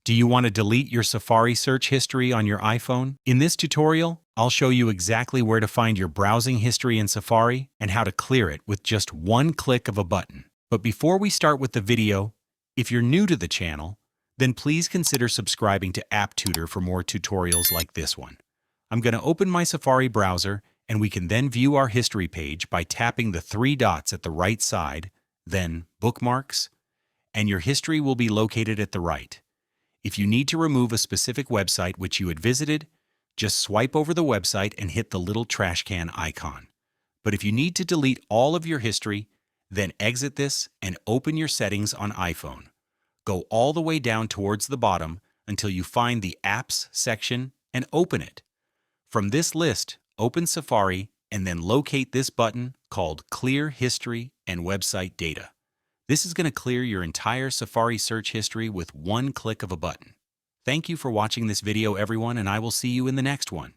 Do you want to delete your Safari search history on your iPhone? In this tutorial, I'll show you exactly where to find your browsing history in Safari and how to clear it with just one click of a button. But before we start with the video, if you're new to the channel, then please consider subscribing to App Tutor for more tutorials like this one. I'm going to open my Safari browser, and we can then view our history page by tapping the three dots at the right side, then Bookmarks, and your history will be located at the right. If you need to remove a specific website which you had visited, just swipe over the website and hit the little trash can icon. But if you need to delete all of your history, then exit this and open your settings on iPhone. Go all the way down towards the bottom until you find the Apps section and open it. From this list, open Safari and then locate this button called Clear History and Website Data. This is going to clear your entire Safari search history with one click of a button. Thank you for watching this video, everyone, and I will see you in the next one.